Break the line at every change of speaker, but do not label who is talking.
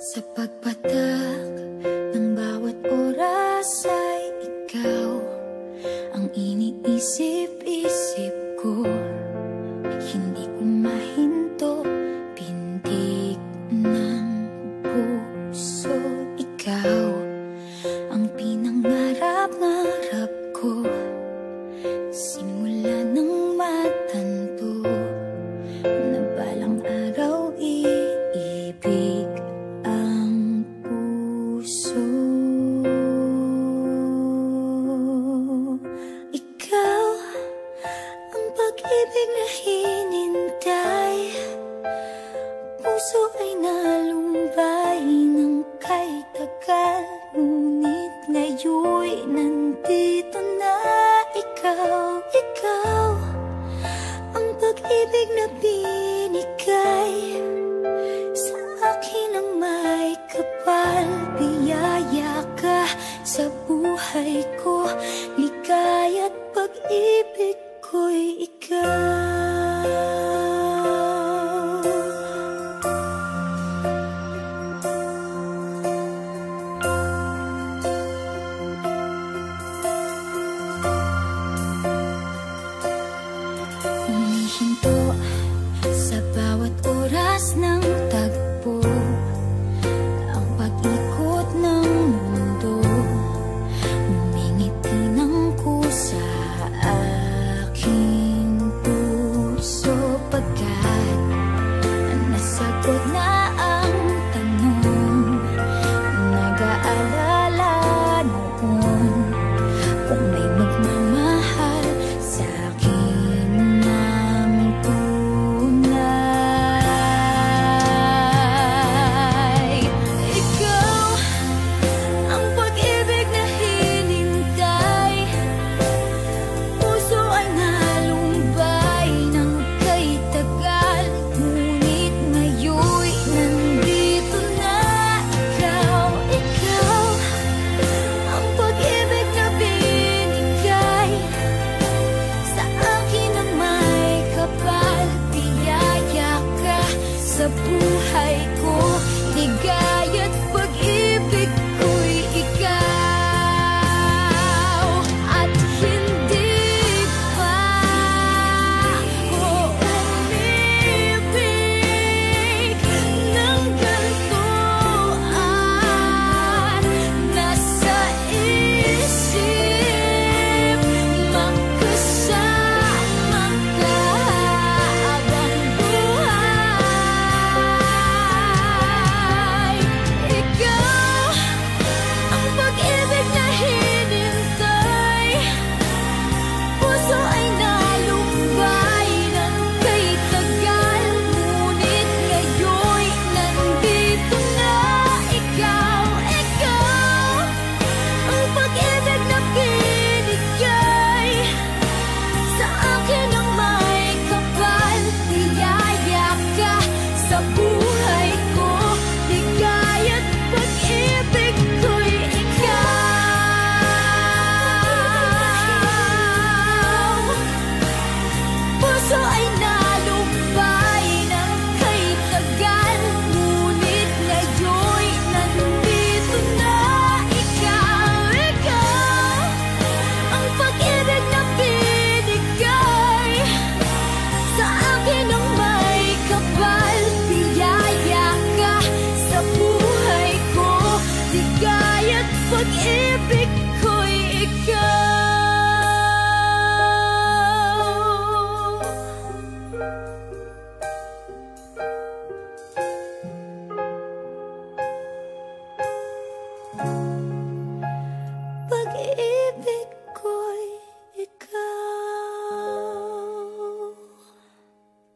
Sa pagpatak ng bawat oras ay ikaw ang iniisip-isip ko. Hindi ko mahinto, pintig ng puso. Ikaw ang pinangarap-ngarap ko, simula ng matanto na balang araw iibig ang puso. Ikaw ang pag-ibig na hinintay, puso ay nalumbay ng kay tagal, ngunit ngayon'y nandito na ikaw. Ikaw ang pag-ibig na binigay sa akin ang may kapal. Biyaya ka sa buhay ko, ligaya't pag-ibig ko'y ikaw. Humihinto sa bawat oras ng tagpo, ang pag-ikot ng mundo, ngumingiti ng kusa aking puso. Pagkat nasagot na ang tanong, nag-aalala noon kung may magmamahal sa akin ng tunay. Ikaw ang pag-ibig na hinintay, puso ay nalumbay ng kay tagal, ngunit ngayon'y nandito na ikaw. Ikaw ang pag-ibig na binigay sa akin ang may kapal. Biyaya ka sa buhay ko, ligaya't